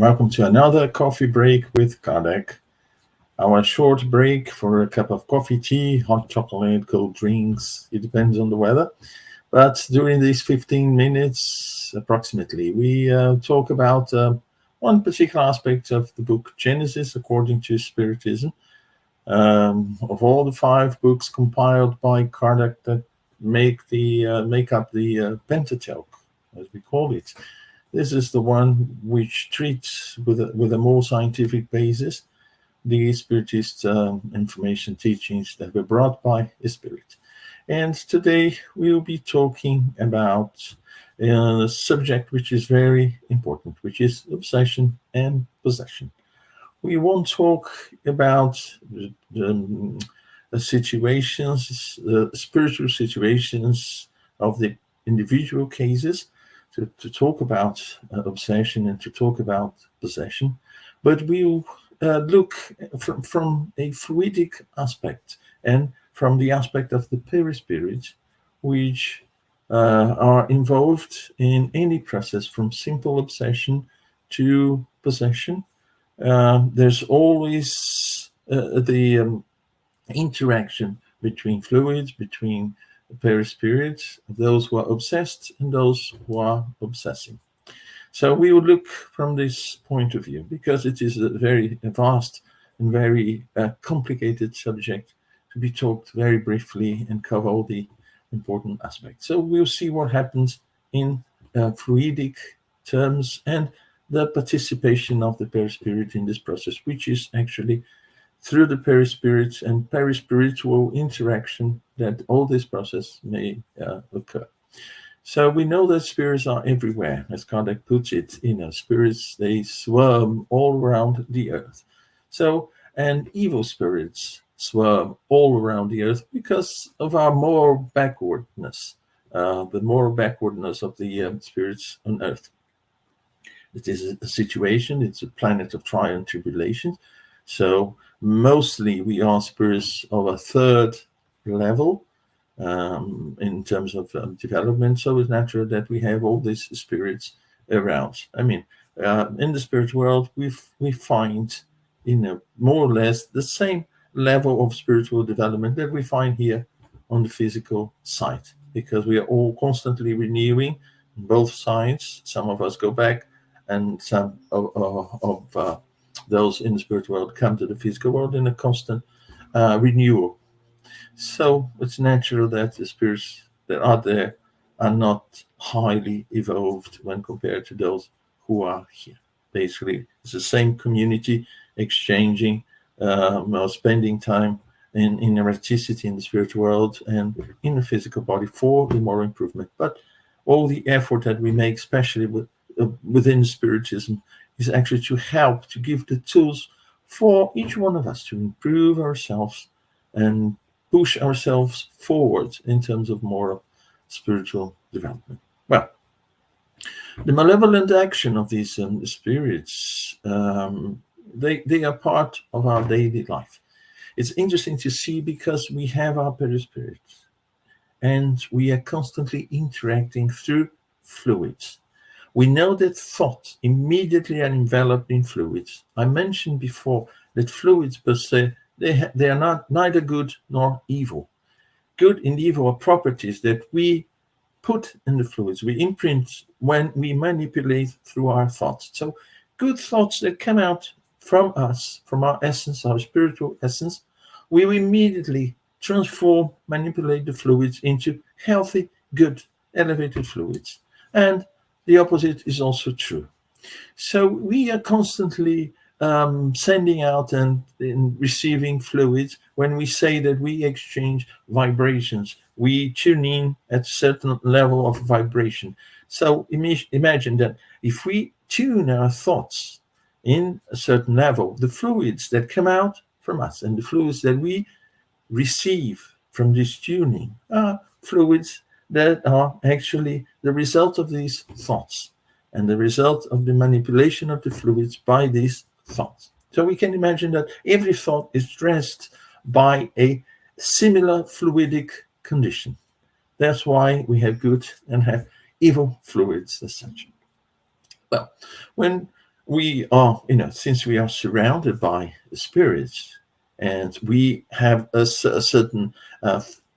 welcome to another coffee break with Kardec. Our short break for a cup of coffee, tea, hot chocolate, cold drinks. It depends on the weather. But during these 15 minutes, approximately, we talk about one particular aspect of the book Genesis, according to Spiritism. Of all the 5 books compiled by Kardec that make up the Pentateuch, as we call it, this is the one which treats with a more scientific basis the Spiritist information teachings that were brought by the Spirit. And today we will be talking about a subject which is very important, which is obsession and possession. We won't talk about situations, spiritual situations of the individual cases, to talk about obsession and to talk about possession, but we'll look from a fluidic aspect and from the aspect of the perispirit, which are involved in any process from simple obsession to possession. There's always the interaction between fluids, between perispirits, those who are obsessed and those who are obsessing. So we will look from this point of view, because it is a very vast and very complicated subject to be talked very briefly and cover all the important aspects. So we'll see what happens in fluidic terms and the participation of the perispirit in this process, which is actually through the perispirit and perispiritual interaction that all this process may occur. So we know that spirits are everywhere, as Kardec puts it. Spirits, they swarm all around the earth. And evil spirits swarm all around the earth because of our moral backwardness, the moral backwardness of the spirits on earth. It is a situation, it's a planet of trial and tribulation. So mostly we are spirits of a 3rd level in terms of development. So it's natural that we have all these spirits around. I mean, in the spirit world, we find, more or less the same level of spiritual development that we find here on the physical side, because we are all constantly renewing both sides. Some of us go back, and some of those in the spirit world come to the physical world in a constant renewal. So it's natural that the spirits that are there are not highly evolved when compared to those who are here. Basically, it's the same community exchanging, spending time in erraticity in the spiritual world and in the physical body for the moral improvement. But all the effort that we make, especially within Spiritism, is actually to help to give the tools for each one of us to improve ourselves and push ourselves forward in terms of moral spiritual development. Well, the malevolent action of these spirits, they are part of our daily life. It's interesting to see, because we have our perispirits and we are constantly interacting through fluids. We know that thoughts immediately are enveloped in fluids. I mentioned before that fluids per se, they are not neither good nor evil. Good and evil are properties that we put in the fluids, we imprint when we manipulate through our thoughts. So good thoughts that come out from us, from our essence, our spiritual essence, we will immediately transform, manipulate the fluids into healthy, good, elevated fluids. And the opposite is also true. So we are constantly sending out and receiving fluids. When we say that we exchange vibrations, we tune in at a certain level of vibration. So imagine that if we tune our thoughts in a certain level, the fluids that come out from us and the fluids that we receive from this tuning are fluids that are actually the result of these thoughts and the result of the manipulation of the fluids by these thoughts. So we can imagine that every thought is dressed by a similar fluidic condition. That's why we have good and have evil fluids as such. Well, when we are, since we are surrounded by spirits, and we have a certain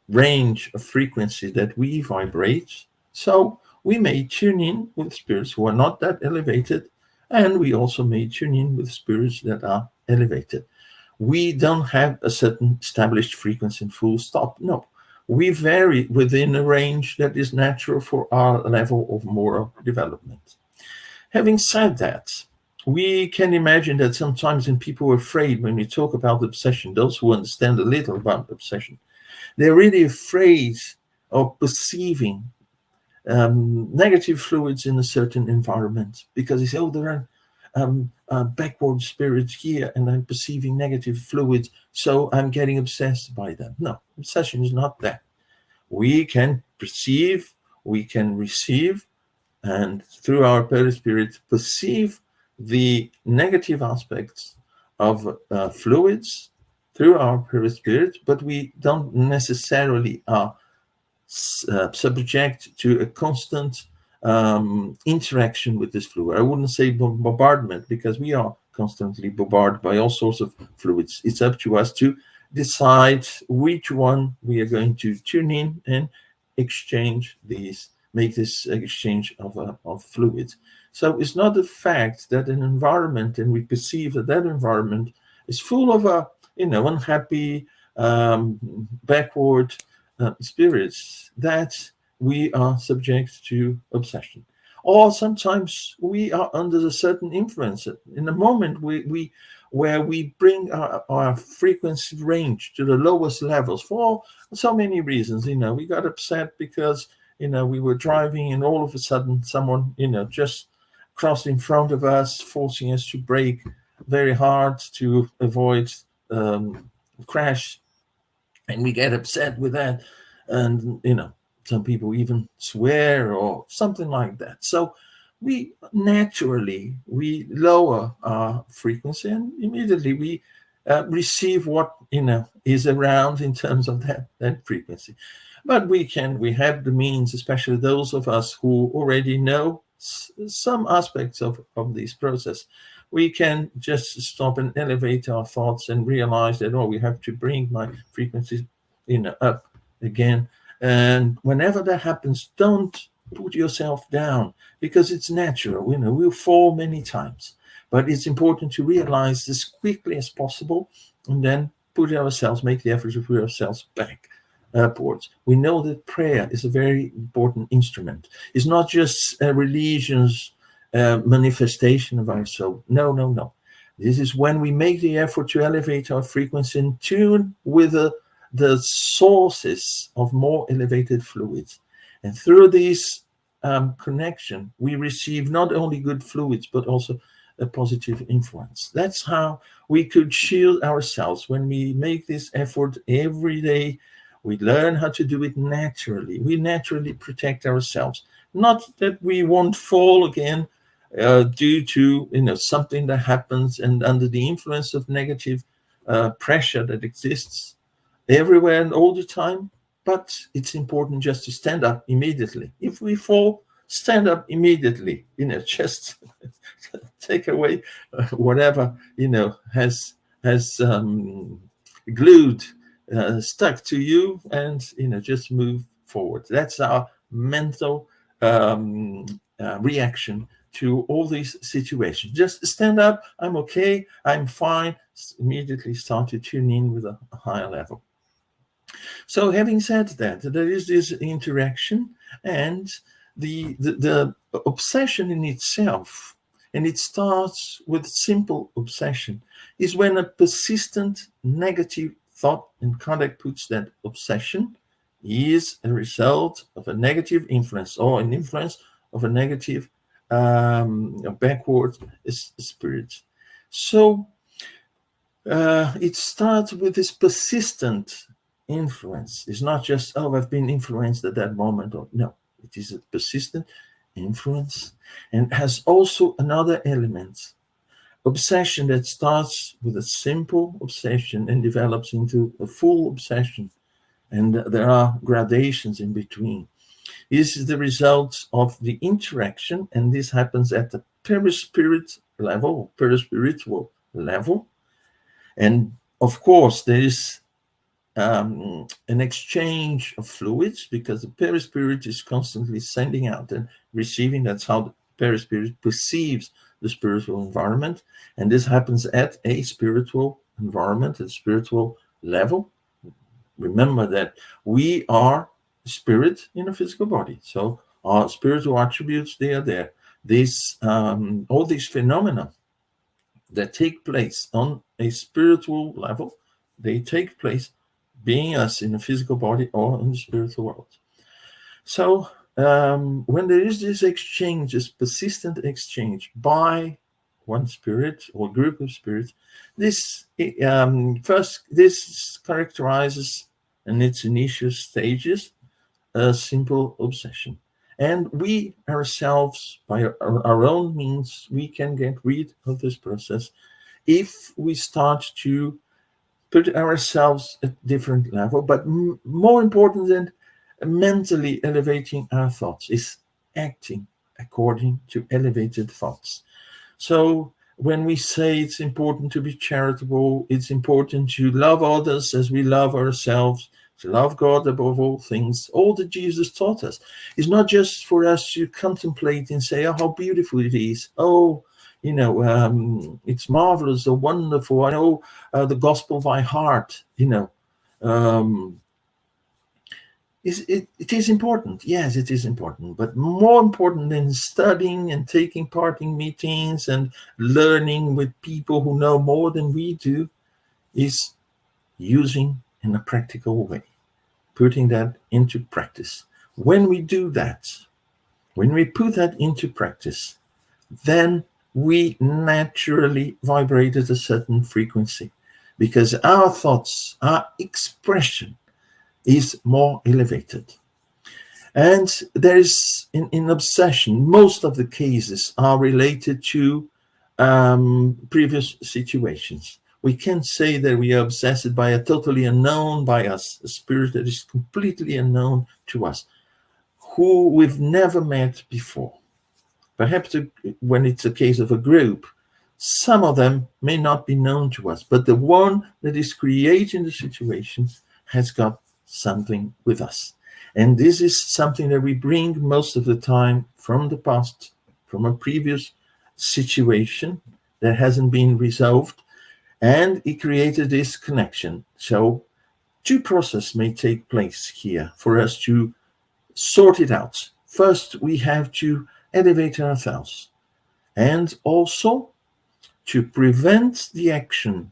range of frequency that we vibrate, so we may tune in with spirits who are not that elevated, and we also may tune in with spirits that are elevated. We don't have a certain established frequency and full stop. No, we vary within a range that is natural for our level of moral development. Having said that, we can imagine that sometimes when people are afraid, when we talk about obsession, those who understand a little about obsession, they're really afraid of perceiving negative fluids in a certain environment, because they say, oh, there are backward spirits here and I'm perceiving negative fluids, so I'm getting obsessed by them. No, obsession is not that. We can perceive, we can receive, and through our perispirit perceive the negative aspects of fluids through our perispirit, but we don't necessarily are subject to a constant interaction with this fluid. I wouldn't say bombardment, because we are constantly bombarded by all sorts of fluids. It's up to us to decide which one we are going to tune in and exchange these, make this exchange of fluids. So it's not the fact that an environment, and we perceive that that environment is full of unhappy, backward spirits, that we are subject to obsession. Or sometimes we are under a certain influence. In a moment where we bring our frequency range to the lowest levels for so many reasons. We got upset because we were driving, and all of a sudden someone just crossed in front of us, forcing us to brake very hard to avoid crash, and we get upset with that, and some people even swear or something like that. So we naturally lower our frequency, and immediately we receive what is around in terms of that frequency. But we have the means, especially those of us who already know some aspects of this process. We can just stop and elevate our thoughts and realize that, we have to bring my frequencies up again. And whenever that happens, don't put yourself down, because it's natural. We'll fall many times, but it's important to realize as quickly as possible, and then make the effort to put ourselves back upwards. We know that prayer is a very important instrument. It's not just a religion's manifestation of our soul. No. This is when we make the effort to elevate our frequency in tune with the sources of more elevated fluids. And through this connection, we receive not only good fluids, but also a positive influence. That's how we could shield ourselves. When we make this effort every day, we learn how to do it naturally. We naturally protect ourselves. Not that we won't fall again due to something that happens, and under the influence of negative pressure that exists everywhere and all the time. But it's important just to stand up immediately. If we fall, stand up immediately. Just take away whatever has glued, stuck to you, and just move forward. That's our mental reaction to all these situations. Just stand up. I'm okay. I'm fine. Immediately start to tune in with a higher level. So having said that, there is this interaction, and the obsession in itself, and it starts with simple obsession, is when a persistent negative thought, and Kardec puts that obsession is a result of a negative influence, or an influence of a negative backward spirit. So it starts with this persistent influence. It's not just, I've been influenced at that moment. Or no, it is a persistent influence, and has also another element. Obsession that starts with a simple obsession and develops into a full obsession, and there are gradations in between. This is the result of the interaction, and this happens at the perispirit level, perispiritual level. And of course, there is an exchange of fluids, because the perispirit is constantly sending out and receiving. That's how the perispirit perceives the spiritual environment. And this happens at a spiritual environment, at a spiritual level. Remember that we are spirit in a physical body. So our spiritual attributes, they are there. All these phenomena that take place on a spiritual level, they take place being us in a physical body or in the spiritual world. So when there is this exchange, this persistent exchange by one spirit or group of spirits, this characterizes in its initial stages a simple obsession. And we ourselves, by our own means, we can get rid of this process if we start to put ourselves at different level. But more important than mentally elevating our thoughts is acting according to elevated thoughts. So when we say it's important to be charitable, it's important to love others as we love ourselves, to love God above all things, all that Jesus taught us is not just for us to contemplate and say, oh, how beautiful it is. Oh, it's marvelous or wonderful. I know the gospel by heart, It is important. Yes, it is important. But more important than studying and taking part in meetings and learning with people who know more than we do is using in a practical way, putting that into practice. When we do that, when we put that into practice, then we naturally vibrate at a certain frequency, because our thoughts, our expression is more elevated. And there is, in obsession, most of the cases are related to previous situations. We can't say that we are obsessed by a totally unknown by us, a spirit that is completely unknown to us, who we've never met before. Perhaps when it's a case of a group, some of them may not be known to us, but the one that is creating the situation has got something with us. And this is something that we bring most of the time from the past, from a previous situation that hasn't been resolved, and it created this connection. So two processes may take place here for us to sort it out. First, we have to elevate ourselves, and also to prevent the action,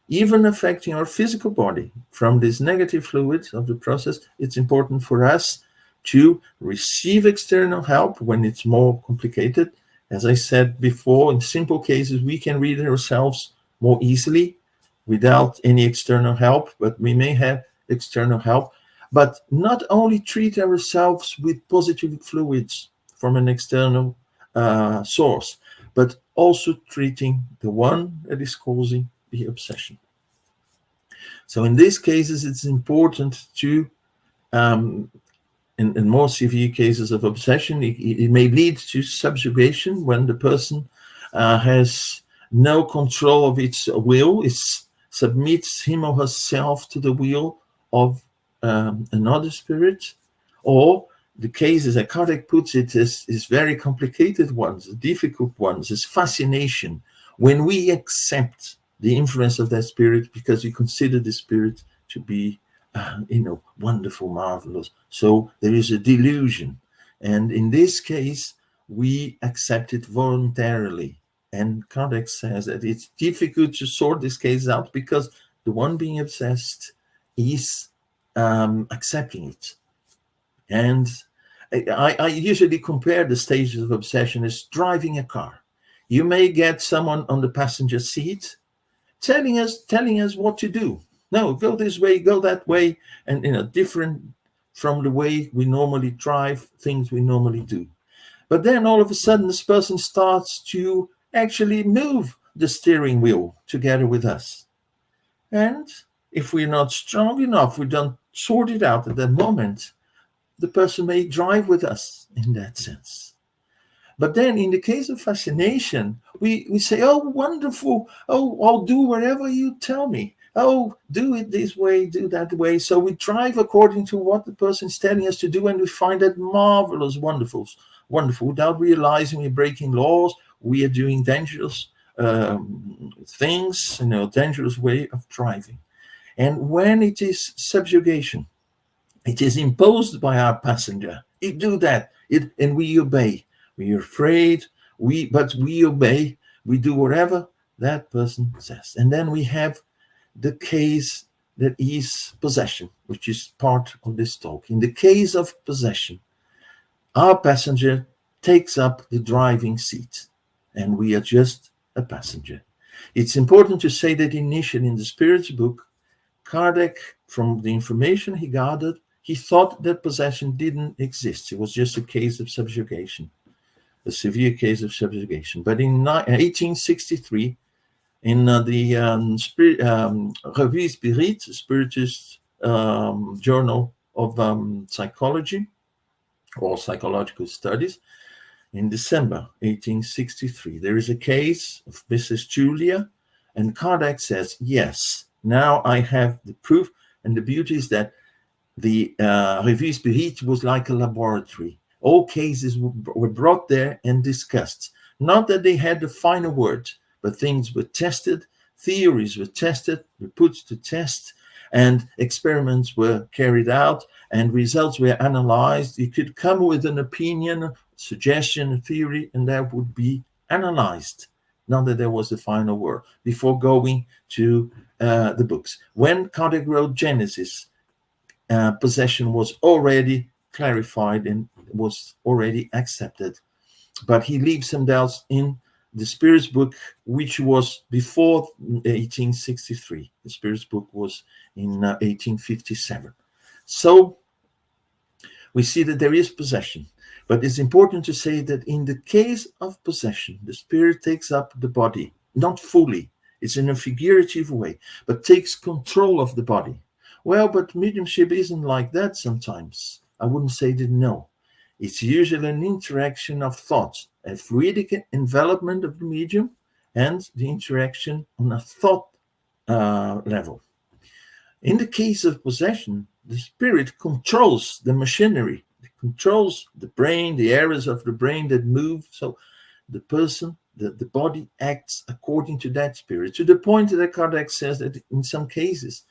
even affecting our physical body, from this negative fluid of the process. It's important for us to receive external help when it's more complicated. As I said before, in simple cases, we can read ourselves more easily without any external help, but we may have external help. But not only treat ourselves with positive fluids from an external source, but also treating the one that is causing the obsession. So in these cases, it's important to, in more severe cases of obsession, it may lead to subjugation when the person has no control of its will, submits him or herself to the will of another spirit, or the cases, as Kardec puts it, is very complicated ones, difficult ones, is fascination. When we accept the influence of that spirit because we consider the spirit to be, wonderful, marvelous. So there is a delusion. And in this case, we accept it voluntarily. And Kardec says that it's difficult to sort these cases out because the one being obsessed is accepting it. And I usually compare the stages of obsession as driving a car. You may get someone on the passenger seat telling us what to do. No, go this way, go that way, and different from the way we normally drive, things we normally do. But then all of a sudden, this person starts to actually move the steering wheel together with us. And if we're not strong enough, we don't sort it out at that moment, the person may drive with us in that sense. But then in the case of fascination, we say, oh, wonderful. Oh, I'll do whatever you tell me. Oh, do it this way, do that way. So we drive according to what the person is telling us to do, and we find that marvelous, wonderful, without realizing we're breaking laws, we are doing dangerous things, dangerous way of driving. And when it is subjugation, it is imposed by our passenger. You do that, and we obey. We are afraid, but we obey. We do whatever that person says. And then we have the case that is possession, which is part of this talk. In the case of possession, our passenger takes up the driving seat, and we are just a passenger. It's important to say that initially in the Spirit's book, Kardec, from the information he gathered, he thought that possession didn't exist. It was just a case of subjugation, a severe case of subjugation. But in 1863, in the Revue Spirit, Spiritist journal of psychology or psychological studies, in December 1863, there is a case of Mrs. Julia, and Kardec says, yes, now I have the proof. And the beauty is that the Revue Spirit was like a laboratory. All cases were brought there and discussed. Not that they had the final word, but things were tested, theories were tested, were put to test, and experiments were carried out, and results were analyzed. You could come with an opinion, suggestion, a theory, and that would be analyzed. Not that there was the final word before going to the books. When Kardec wrote Genesis, possession was already clarified and was already accepted. But he leaves some doubts in the Spirit's book, which was before 1863. The Spirit's book was in 1857. So we see that there is possession. But it's important to say that in the case of possession, the Spirit takes up the body, not fully. It's in a figurative way, but takes control of the body. Well, but mediumship isn't like that sometimes. I wouldn't say that no. It's usually an interaction of thoughts, a fluidic envelopment of the medium, and the interaction on a thought level. In the case of possession, the Spirit controls the machinery. It controls the brain, the areas of the brain that move. So the person, the body acts according to that Spirit, to the point that Kardec says that in some cases,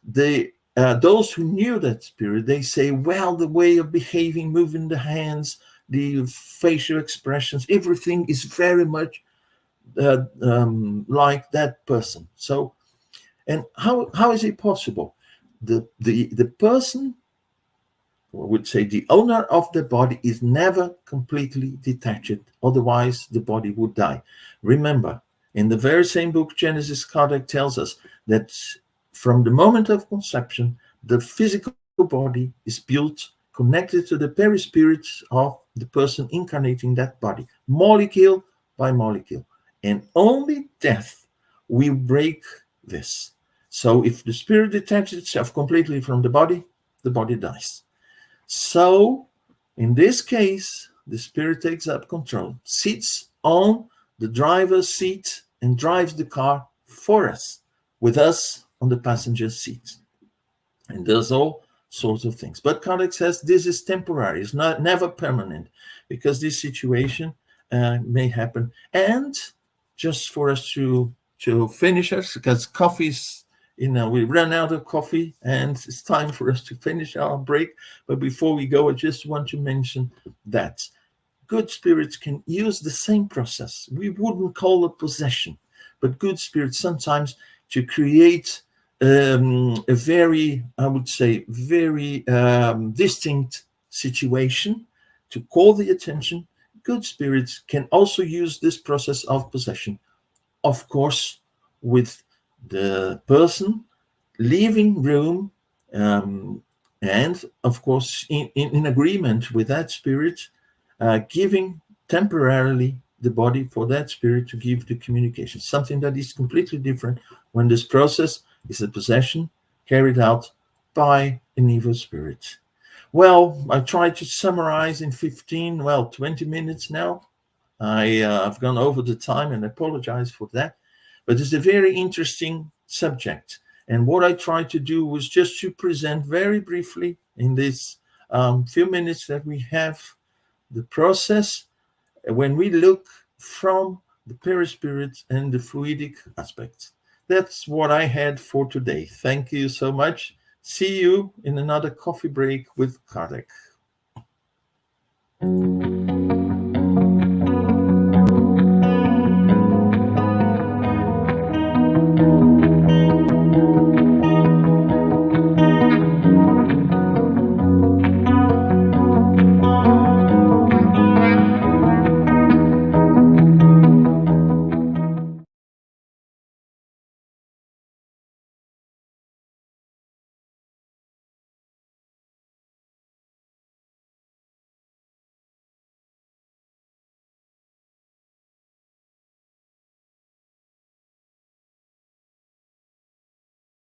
those who knew that Spirit, they say, well, the way of behaving, moving the hands, the facial expressions, everything is very much like that person. So, and how is it possible? The person, or I would say the owner of the body, is never completely detached. Otherwise, the body would die. Remember, in the very same book, Genesis, Kardec tells us that from the moment of conception, the physical body is built, connected to the perispirit of the person incarnating that body, molecule by molecule. And only death will break this. So if the Spirit detaches itself completely from the body dies. So in this case, the Spirit takes up control, sits on the driver's seat and drives the car for us, with us on the passenger seat, and does all sorts of things. But Kardec says this is temporary, it's never permanent, because this situation may happen. And just for us to finish us, because coffee's, we run out of coffee and it's time for us to finish our break. But before we go, I just want to mention that good spirits can use the same process. We wouldn't call it possession, but good spirits sometimes to create a very, I would say, very distinct situation to call the attention. Good spirits can also use this process of possession, of course, with the person leaving room, and of course in agreement with that spirit, giving temporarily the body for that spirit to give the communication, something that is completely different when this process is a possession carried out by an evil spirit. Well, I tried to summarize in 20 minutes now. I've gone over the time and apologize for that, but it's a very interesting subject. And what I tried to do was just to present very briefly in this few minutes that we have the process when we look from the perispirit and the fluidic aspects. That's what I had for today. Thank you so much. See you in another coffee break with Kardec.